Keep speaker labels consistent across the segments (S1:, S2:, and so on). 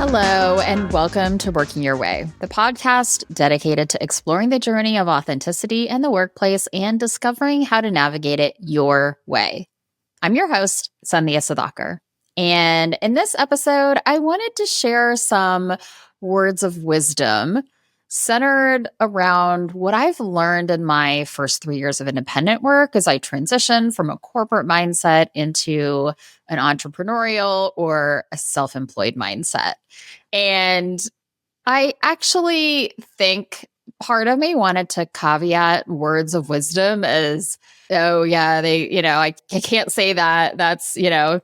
S1: Hello, and welcome to Working Your Way, the podcast dedicated to exploring the journey of authenticity in the workplace and discovering how to navigate it your way. I'm your host, Sandhya Sudhakar. And in this episode, I wanted to share some words of wisdom centered around what I've learned in my first 3 years of independent work as I transitioned from a corporate mindset into an entrepreneurial or a self-employed mindset. And I actually think part of me wanted to caveat words of wisdom as, oh, yeah, I can't say that. That's,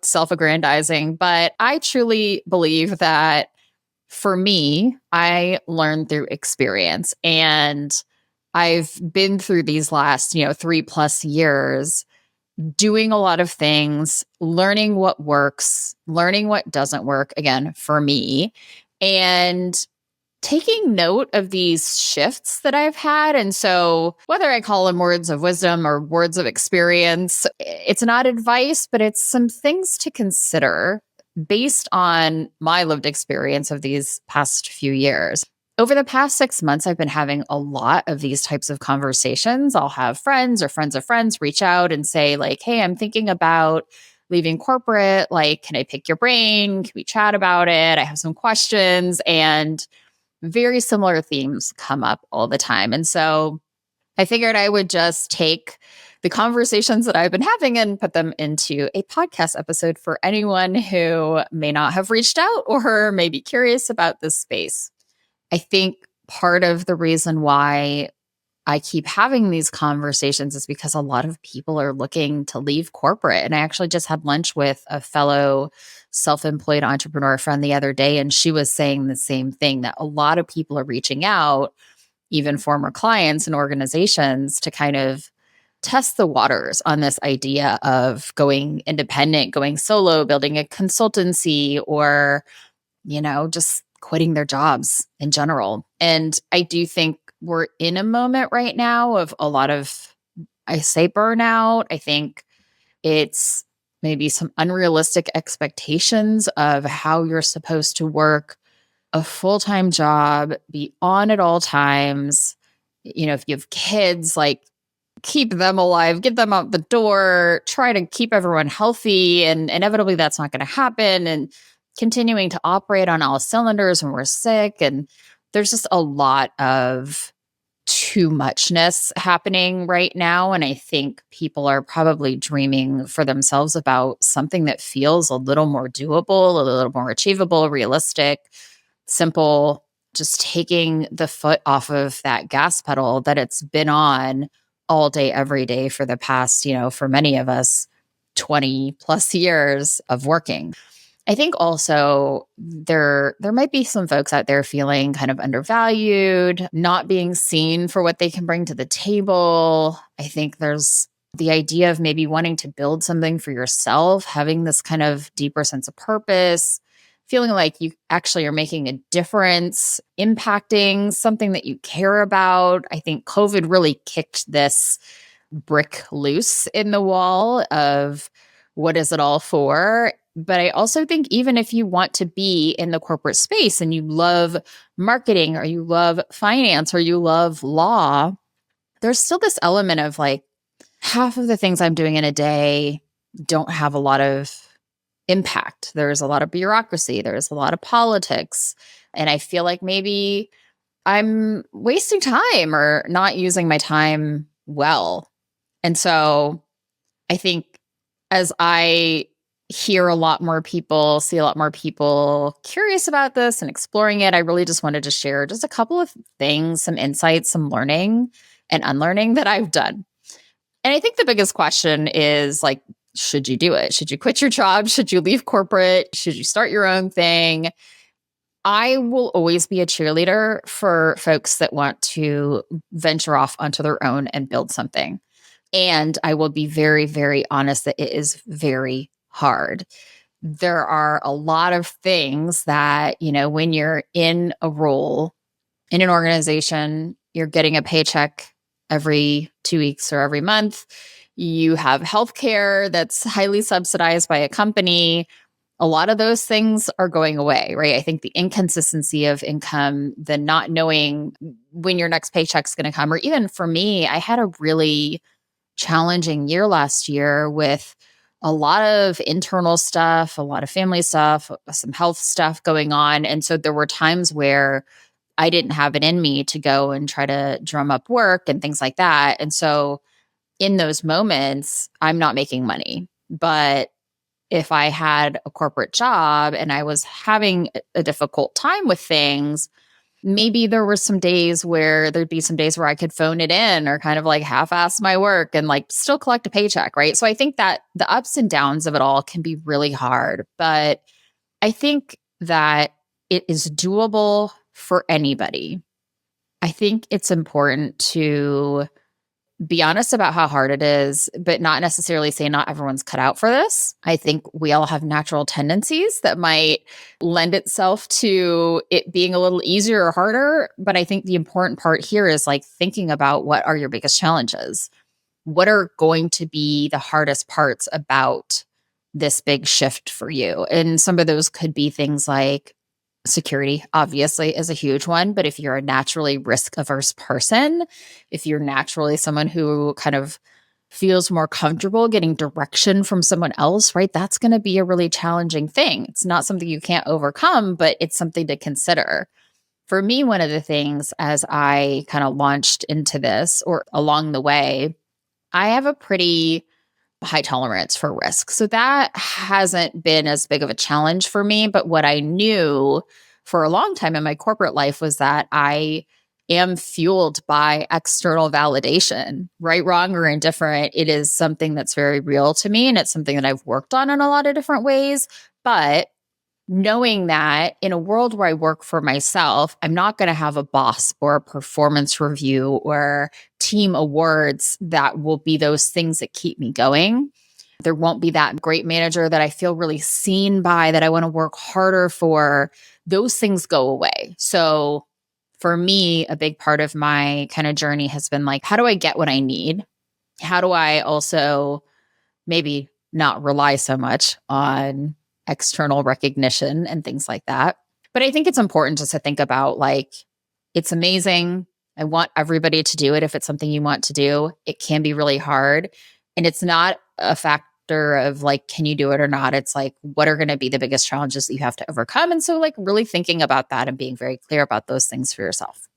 S1: self-aggrandizing. But I truly believe that for me, I learned through experience. And I've been through these last, 3+ years doing a lot of things, learning what works, learning what doesn't work, again, for me, and taking note of these shifts that I've had. And so, whether I call them words of wisdom or words of experience, it's not advice, but it's some things to consider based on my lived experience of these past few years. Over the past 6 months, I've been having a lot of these types of conversations. I'll have friends or friends of friends reach out and say, like, hey, I'm thinking about leaving corporate. Like, can I pick your brain? Can we chat about it? I have some questions. And very similar themes come up all the time. And so I figured I would just take the conversations that I've been having and put them into a podcast episode for anyone who may not have reached out or may be curious about this space. I think part of the reason why I keep having these conversations is because a lot of people are looking to leave corporate. And I actually just had lunch with a fellow self-employed entrepreneur friend the other day, and she was saying the same thing, that a lot of people are reaching out, even former clients and organizations, to kind of test the waters on this idea of going independent, going solo, building a consultancy, or, just quitting their jobs in general. And I do think we're in a moment right now of a lot of, I say, burnout. I think it's maybe some unrealistic expectations of how you're supposed to work a full-time job, be on at all times. If you have kids, like, keep them alive, get them out the door, try to keep everyone healthy. And inevitably that's not going to happen. And continuing to operate on all cylinders when we're sick. And there's just a lot of too muchness happening right now. And I think people are probably dreaming for themselves about something that feels a little more doable, a little more achievable, realistic, simple, just taking the foot off of that gas pedal that it's been on all day, every day for the past, for many of us, 20+ years of working. I think also there might be some folks out there feeling kind of undervalued, not being seen for what they can bring to the table. I think there's the idea of maybe wanting to build something for yourself, having this kind of deeper sense of purpose, feeling like you actually are making a difference, impacting something that you care about. I think COVID really kicked this brick loose in the wall of what is it all for? But I also think even if you want to be in the corporate space and you love marketing or you love finance or you love law, there's still this element of like half of the things I'm doing in a day don't have a lot of impact. There's a lot of bureaucracy. There's a lot of politics. And I feel like maybe I'm wasting time or not using my time well. And so I think as I hear a lot more people, see a lot more people curious about this and exploring it, I really just wanted to share just a couple of things, some insights, some learning and unlearning that I've done. And I think the biggest question is like, should you do it? Should you quit your job? Should you leave corporate? Should you start your own thing? I will always be a cheerleader for folks that want to venture off onto their own and build something. And I will be very, very honest that it is very hard. There are a lot of things that, when you're in a role in an organization, you're getting a paycheck every 2 weeks or every month. You have healthcare that's highly subsidized by a company. a lot of those things are going away, right? I think the inconsistency of income, the not knowing when your next paycheck's going to come, or even for me, I had a really challenging year last year with a lot of internal stuff, a lot of family stuff, some health stuff going on. And so there were times where I didn't have it in me to go and try to drum up work and things like that. And so in those moments, I'm not making money. But if I had a corporate job and I was having a difficult time with things, maybe there were some days where there'd be some days where I could phone it in or kind of like half-ass my work and like still collect a paycheck, right? So I think that the ups and downs of it all can be really hard, but I think that it is doable for anybody. I think it's important to be honest about how hard it is, but not necessarily say not everyone's cut out for this. I think we all have natural tendencies that might lend itself to it being a little easier or harder. But I think the important part here is like thinking about what are your biggest challenges? What are going to be the hardest parts about this big shift for you? And some of those could be things like security, obviously, is a huge one. But if you're a naturally risk averse person, if you're naturally someone who kind of feels more comfortable getting direction from someone else, right? That's going to be a really challenging thing. It's not something you can't overcome, but it's something to consider. For me, one of the things as I kind of launched into this or along the way, I have a pretty high tolerance for risk. So that hasn't been as big of a challenge for me. But what I knew for a long time in my corporate life was that I am fueled by external validation, right, wrong, or indifferent. It is something that's very real to me. And it's something that I've worked on in a lot of different ways. But knowing that in a world where I work for myself, I'm not going to have a boss or a performance review or team awards that will be those things that keep me going. There won't be that great manager that I feel really seen by, that I want to work harder for. Those things go away. So for me, a big part of my kind of journey has been like, how do I get what I need? How do I also maybe not rely so much on external recognition and things like that? But I think it's important just to think about like, it's amazing. I want everybody to do it if it's something you want to do. It can be really hard. And it's not a factor of like, can you do it or not? It's like, what are going to be the biggest challenges that you have to overcome? And so like really thinking about that and being very clear about those things for yourself.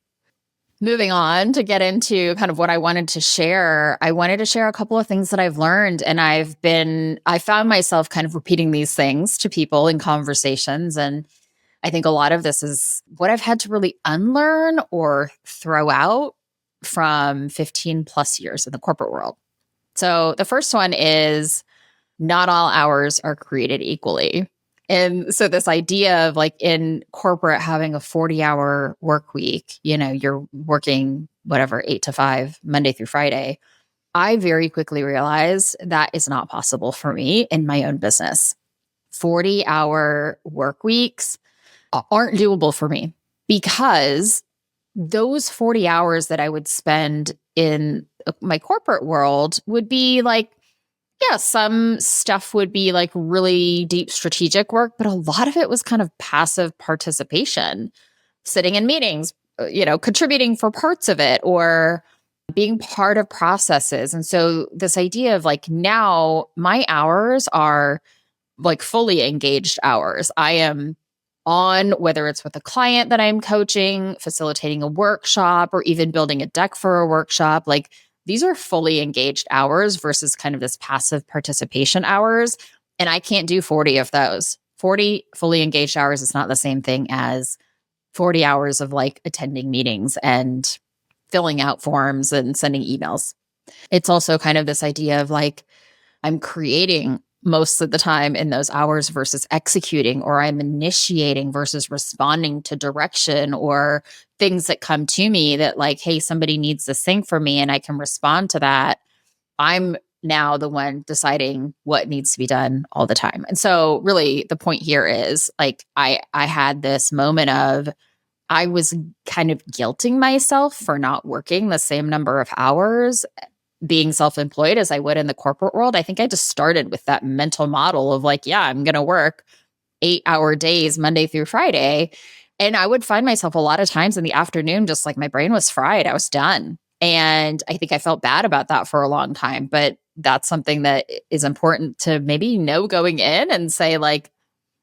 S1: Moving on to get into kind of what I wanted to share, I wanted to share a couple of things that I've learned. And I found myself kind of repeating these things to people in conversations. And I think a lot of this is what I've had to really unlearn or throw out from 15 plus years in the corporate world. So the first one is not all hours are created equally. And so this idea of like in corporate having a 40-hour work week, you're working whatever, 8 to 5, Monday through Friday. I very quickly realized that is not possible for me in my own business. 40-hour work weeks aren't doable for me because those 40 hours that I would spend in my corporate world would be like, yeah, some stuff would be like really deep strategic work, but a lot of it was kind of passive participation, sitting in meetings, contributing for parts of it or being part of processes. And so this idea of like now my hours are like fully engaged hours. I am on, whether it's with a client that I'm coaching, facilitating a workshop, or even building a deck for a workshop, like these are fully engaged hours versus kind of this passive participation hours. And I can't do 40 of those. 40 fully engaged hours is not the same thing as 40 hours of like attending meetings and filling out forms and sending emails. It's also kind of this idea of like, I'm creating most of the time in those hours versus executing, or I'm initiating versus responding to direction or things that come to me that like, hey, somebody needs this thing for me and I can respond to that. I'm now the one deciding what needs to be done all the time. And so really the point here is like, I had this moment of, I was kind of guilting myself for not working the same number of hours being self-employed as I would in the corporate world. I think I just started with that mental model of like, yeah, I'm going to work 8-hour days, Monday through Friday. And I would find myself a lot of times in the afternoon, just like my brain was fried. I was done. And I think I felt bad about that for a long time. But that's something that is important to maybe know going in and say, like,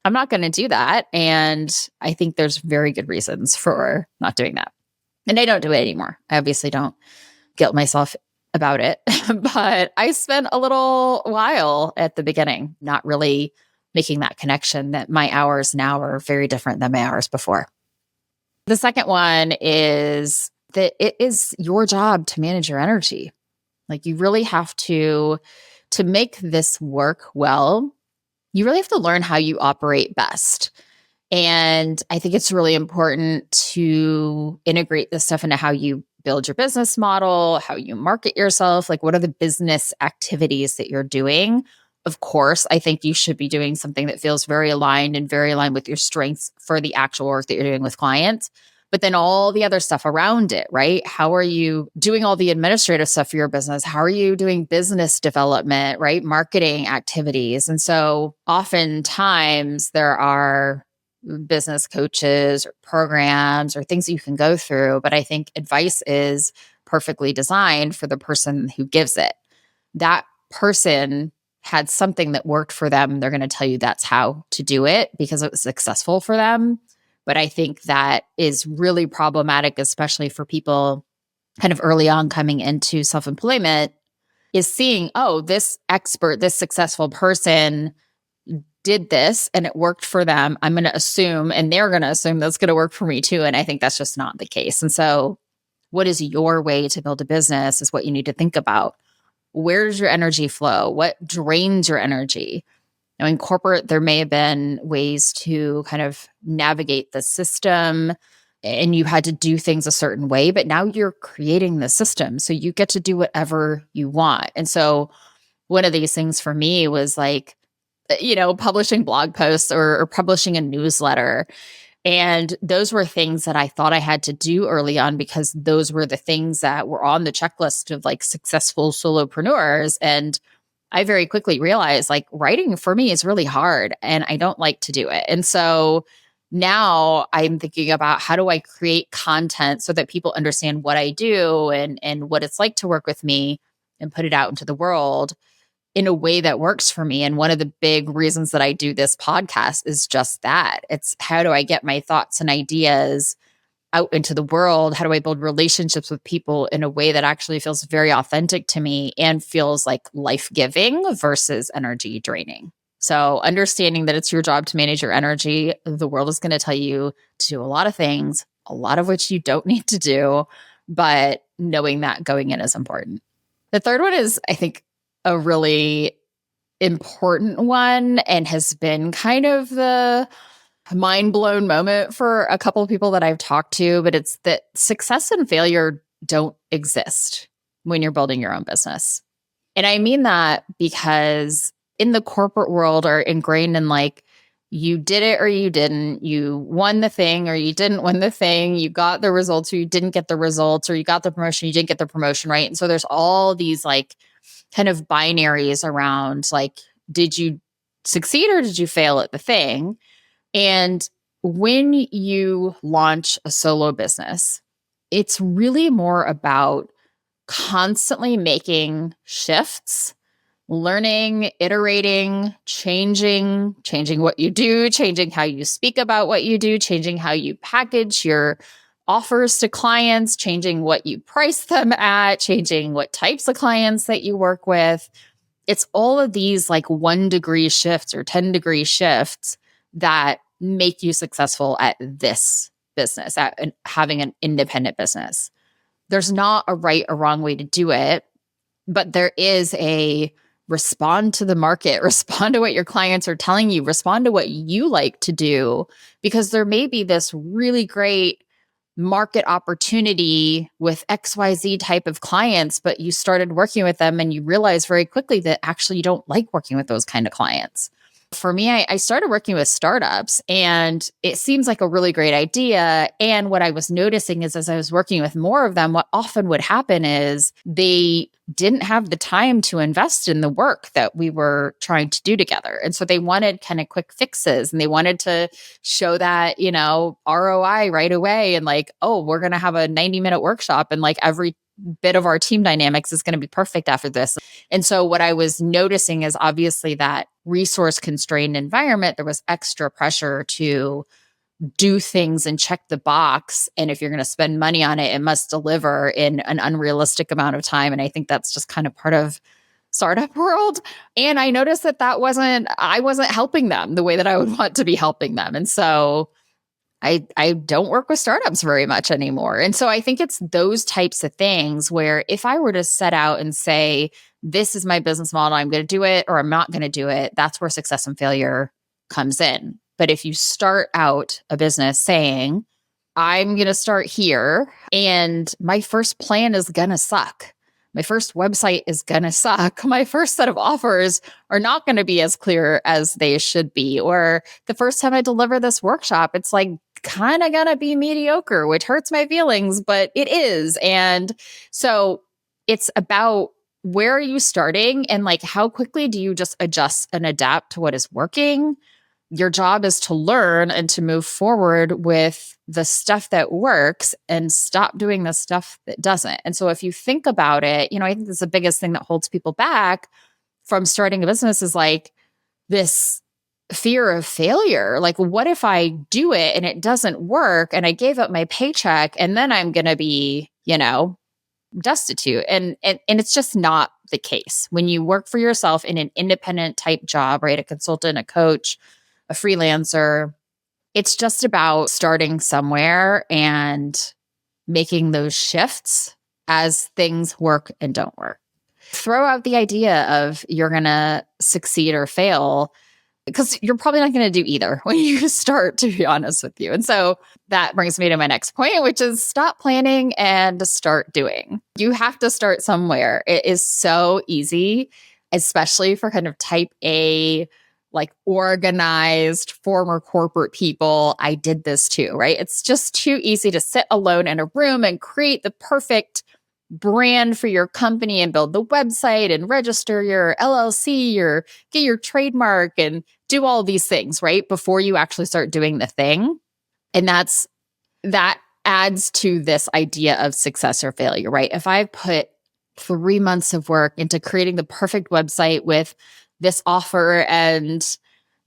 S1: I'm not going to do that. And I think there's very good reasons for not doing that. And I don't do it anymore. I obviously don't guilt myself about it. But I spent a little while at the beginning not really making that connection that my hours now are very different than my hours before. The second one is that it is your job to manage your energy. Like, you really have to make this work well, you really have to learn how you operate best. And I think it's really important to integrate this stuff into how you build your business model, how you market yourself, like what are the business activities that you're doing. Of course, I think you should be doing something that feels very aligned and very aligned with your strengths for the actual work that you're doing with clients. But then all the other stuff around it, right? How are you doing all the administrative stuff for your business? How are you doing business development, right? Marketing activities. And so oftentimes there are business coaches or programs or things you can go through. But I think advice is perfectly designed for the person who gives it. That person had something that worked for them. They're going to tell you that's how to do it because it was successful for them. But I think that is really problematic, especially for people kind of early on coming into self-employment, is seeing, oh, this expert, this successful person did this and it worked for them. I'm going to assume, and they're going to assume that's going to work for me too. And I think that's just not the case. And so what is your way to build a business is what you need to think about. Where does your energy flow? What drains your energy? Now, in corporate, there may have been ways to kind of navigate the system and you had to do things a certain way, but now you're creating the system. So you get to do whatever you want. And so one of these things for me was like, publishing blog posts or publishing a newsletter. And those were things that I thought I had to do early on because those were the things that were on the checklist of like successful solopreneurs. And I very quickly realized like writing for me is really hard and I don't like to do it. And so now I'm thinking about how do I create content so that people understand what I do and what it's like to work with me and put it out into the world in a way that works for me. And one of the big reasons that I do this podcast is just that. It's how do I get my thoughts and ideas out into the world? How do I build relationships with people in a way that actually feels very authentic to me and feels like life-giving versus energy draining? So understanding that it's your job to manage your energy, the world is going to tell you to do a lot of things, a lot of which you don't need to do, but knowing that going in is important. The third one is, I think, a really important one and has been kind of the mind-blown moment for a couple of people that I've talked to, but it's that success and failure don't exist when you're building your own business. And I mean that because in the corporate world are ingrained in like, you did it or you didn't, you won the thing or you didn't win the thing, you got the results or you didn't get the results, or you got the promotion, you didn't get the promotion, right? And so there's all these like kind of binaries around like, did you succeed or did you fail at the thing? And when you launch a solo business, it's really more about constantly making shifts, learning, iterating, changing what you do, changing how you speak about what you do, changing how you package your offers to clients, changing what you price them at, changing what types of clients that you work with. It's all of these like 1-degree shifts or 10-degree shifts that make you successful at this business, at having an independent business. There's not a right or wrong way to do it, but there is a respond to the market, respond to what your clients are telling you, respond to what you like to do, because there may be this really great market opportunity with XYZ type of clients, but you started working with them and you realize very quickly that actually you don't like working with those kind of clients. For me, I started working with startups, and it seems like a really great idea. And what I was noticing is, as I was working with more of them, what often would happen is they didn't have the time to invest in the work that we were trying to do together. And so they wanted kind of quick fixes, and they wanted to show that, ROI right away. And like, oh, we're going to have a 90-minute workshop, and like every bit of our team dynamics is going to be perfect after this. And so what I was noticing is, obviously, that resource constrained environment, there was extra pressure to do things and check the box. And if you're going to spend money on it, it must deliver in an unrealistic amount of time. And I think that's just kind of part of startup world. And I noticed that I wasn't helping them the way that I would want to be helping them. And so I don't work with startups very much anymore. And so I think it's those types of things where if I were to set out and say, this is my business model, I'm going to do it or I'm not going to do it, that's where success and failure comes in. But if you start out a business saying, I'm going to start here and my first plan is going to suck. My first website is going to suck. My first set of offers are not going to be as clear as they should be. Or the first time I deliver this workshop, it's like kind of going to be mediocre, which hurts my feelings, but it is. And so it's about, where are you starting? And like, how quickly do you just adjust and adapt to what is working? Your job is to learn and to move forward with the stuff that works and stop doing the stuff that doesn't. And so if you think about it, I think that's the biggest thing that holds people back from starting a business is like this fear of failure. Like, what if I do it and it doesn't work and I gave up my paycheck and then I'm going to be, destitute. And it's just not the case. When you work for yourself in an independent type job, right? A consultant, a coach, a freelancer, it's just about starting somewhere and making those shifts as things work and don't work. Throw out the idea of you're going to succeed or fail, because you're probably not going to do either when you start, to be honest with you. And so that brings me to my next point, which is stop planning and start doing. You have to start somewhere. It is so easy, especially for kind of type A, like organized former corporate people. I did this too, right? It's just too easy to sit alone in a room and create the perfect brand for your company and build the website and register your LLC or get your trademark and do all these things, right? Before you actually start doing the thing. And that adds to this idea of success or failure, right? If I've put 3 months of work into creating the perfect website with this offer and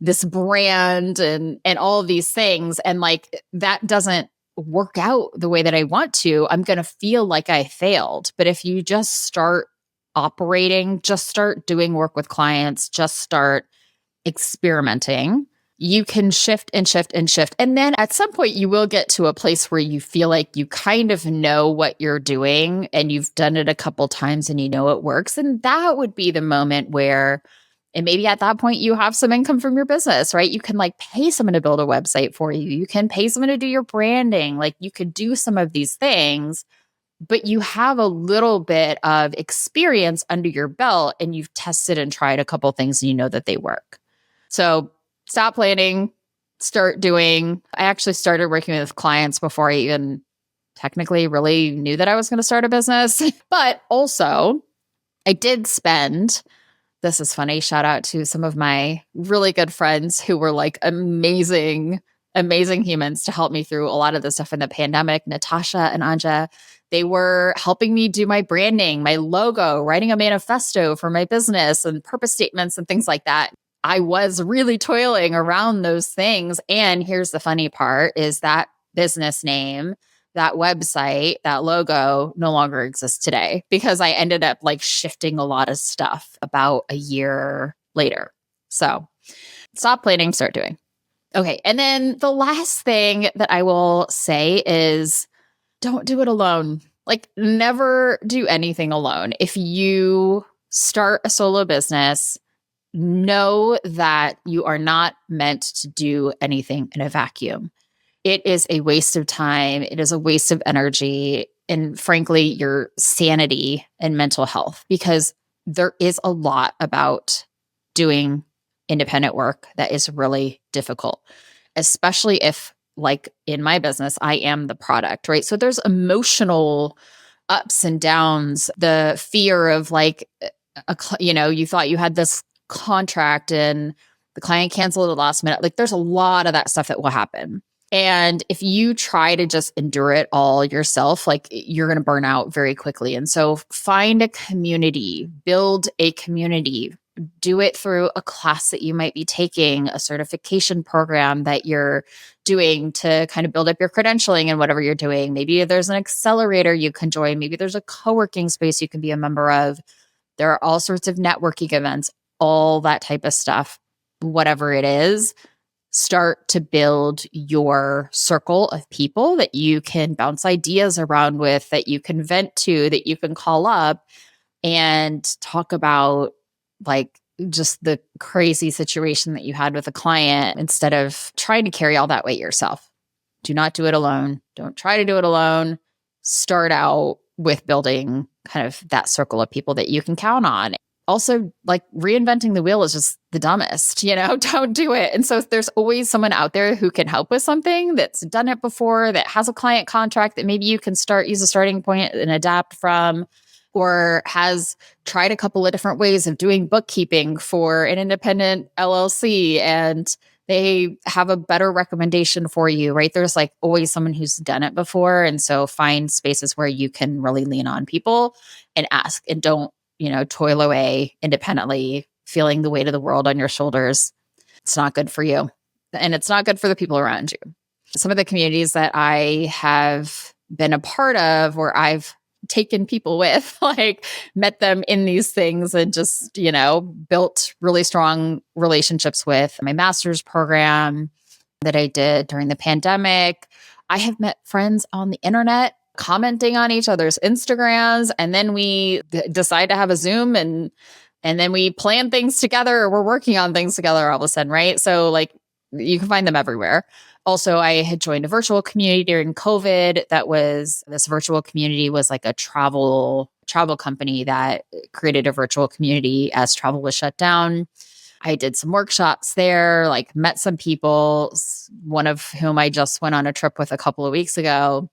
S1: this brand and all of these things, and like that doesn't work out the way that I want to, I'm going to feel like I failed. But if you just start operating, just start doing work with clients, just start experimenting, you can shift and shift and shift. And then at some point, you will get to a place where you feel like you kind of know what you're doing and you've done it a couple times and you know it works. And that would be the moment where, and maybe at that point, you have some income from your business, right? You can like pay someone to build a website for you. You can pay someone to do your branding. Like you could do some of these things, but you have a little bit of experience under your belt and you've tested and tried a couple things and you know that they work. So stop planning, start doing. I actually started working with clients before I even technically really knew that I was going to start a business. But also, I did spend, this is funny, shout out to some of my really good friends who were like amazing humans to help me through a lot of the stuff in the pandemic. Natasha and Anja, they were helping me do my branding, my logo, writing a manifesto for my business and purpose statements and things like that. I was really toiling around those things. And here's the funny part is that business name, that website, that logo no longer exists today because I ended up like shifting a lot of stuff about a year later. So stop planning, start doing. Okay. And then the last thing that I will say is don't do it alone. Like never do anything alone. If you start a solo business, know that you are not meant to do anything in a vacuum. It is a waste of time. It is a waste of energy and frankly, your sanity and mental health, because there is a lot about doing independent work that is really difficult, especially if, like in my business, I am the product, right? So there's emotional ups and downs, the fear of like, you thought you had this contract and the client canceled at the last minute. Like there's a lot of that stuff that will happen. And if you try to just endure it all yourself, like you're going to burn out very quickly. And so find a community, build a community, do it through a class that you might be taking, a certification program that you're doing to kind of build up your credentialing and whatever you're doing. Maybe there's an accelerator you can join. Maybe there's a co-working space you can be a member of. There are all sorts of networking events, all that type of stuff. Whatever it is, start to build your circle of people that you can bounce ideas around with, that you can vent to, that you can call up and talk about like just the crazy situation that you had with a client instead of trying to carry all that weight yourself. Do not do it alone. Don't try to do it alone. Start out with building kind of that circle of people that you can count on. Also, like reinventing the wheel is just the dumbest, don't do it. And so there's always someone out there who can help with something that's done it before, that has a client contract that maybe you can use a starting point and adapt from, or has tried a couple of different ways of doing bookkeeping for an independent LLC and they have a better recommendation for you, right? There's like always someone who's done it before. And so find spaces where you can really lean on people and ask, and don't, toil away independently, feeling the weight of the world on your shoulders. It's not good for you. And it's not good for the people around you. Some of the communities that I have been a part of, where I've taken people with, like met them in these things and just, built really strong relationships with, my master's program that I did during the pandemic. I have met friends on the internet commenting on each other's Instagrams, and then we decide to have a Zoom and then we plan things together, or we're working on things together all of a sudden, right? So like you can find them everywhere. Also, I had joined a virtual community during COVID. This virtual community was like a travel company that created a virtual community as travel was shut down. I did some workshops there, like met some people, one of whom I just went on a trip with a couple of weeks ago.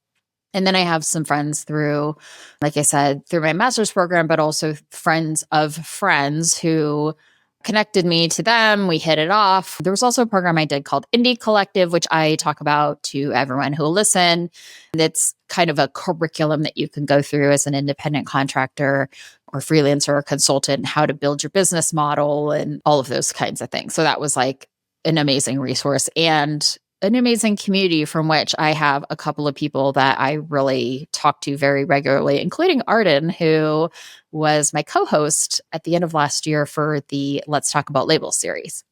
S1: And then I have some friends through, like I said, through my master's program, but also friends of friends who connected me to them. We hit it off. There was also a program I did called Indie Collective, which I talk about to everyone who will listen. It's kind of a curriculum that you can go through as an independent contractor or freelancer or consultant, how to build your business model and all of those kinds of things. So that was like an amazing resource and an amazing community from which I have a couple of people that I really talk to very regularly, including Arden, who was my co-host at the end of last year for the Let's Talk About Labels series.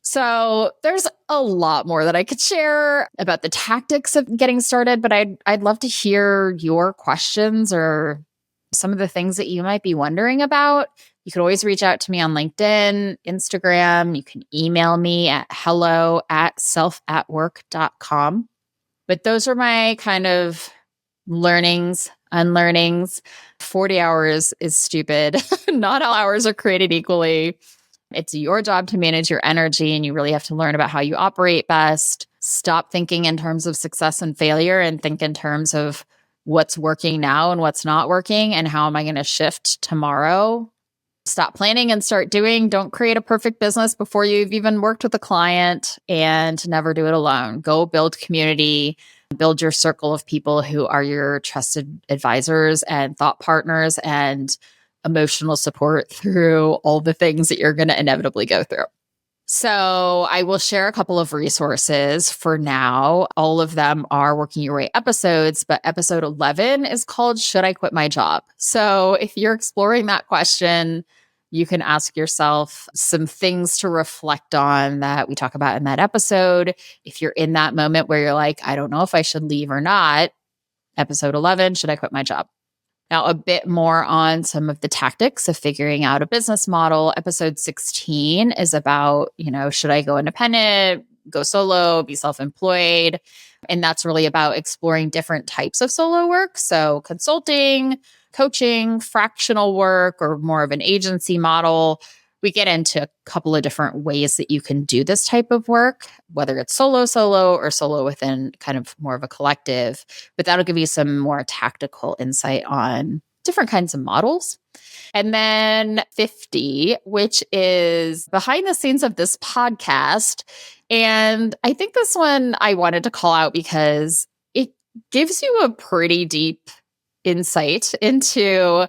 S1: So there's a lot more that I could share about the tactics of getting started, but I'd love to hear your questions or some of the things that you might be wondering about. You can always reach out to me on LinkedIn, Instagram. You can email me at hello@selfatwork.com. But those are my kind of learnings, unlearnings. 40 hours is stupid. Not all hours are created equally. It's your job to manage your energy, and you really have to learn about how you operate best. Stop thinking in terms of success and failure and think in terms of what's working now and what's not working, and how am I going to shift tomorrow? Stop planning and start doing. Don't create a perfect business before you've even worked with a client, and never do it alone. Go build community, build your circle of people who are your trusted advisors and thought partners and emotional support through all the things that you're going to inevitably go through. So I will share a couple of resources for now. All of them are Working Your Way episodes, but episode 11 is called Should I Quit My Job? So if you're exploring that question, you can ask yourself some things to reflect on that we talk about in that episode. If you're in that moment where you're like, I don't know if I should leave or not, episode 11, Should I Quit My Job? Now, a bit more on some of the tactics of figuring out a business model. Episode 16 is about, should I go independent, go solo, be self-employed? And that's really about exploring different types of solo work. So consulting, coaching, fractional work, or more of an agency model. We get into a couple of different ways that you can do this type of work, whether it's solo, or solo within kind of more of a collective, but that'll give you some more tactical insight on different kinds of models. And then 50, which is behind the scenes of this podcast. And I think this one I wanted to call out because it gives you a pretty deep insight into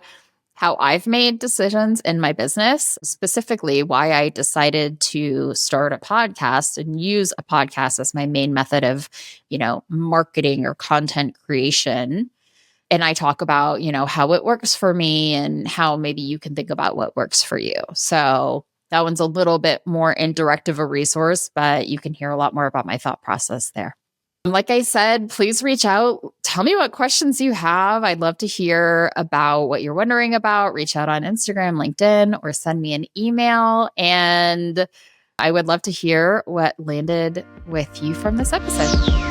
S1: how I've made decisions in my business, specifically why I decided to start a podcast and use a podcast as my main method of, marketing or content creation. And I talk about, how it works for me and how maybe you can think about what works for you. So that one's a little bit more indirect of a resource, but you can hear a lot more about my thought process there. Like I said, please reach out. Tell me what questions you have. I'd love to hear about what you're wondering about. Reach out on Instagram, LinkedIn, or send me an email. And I would love to hear what landed with you from this episode.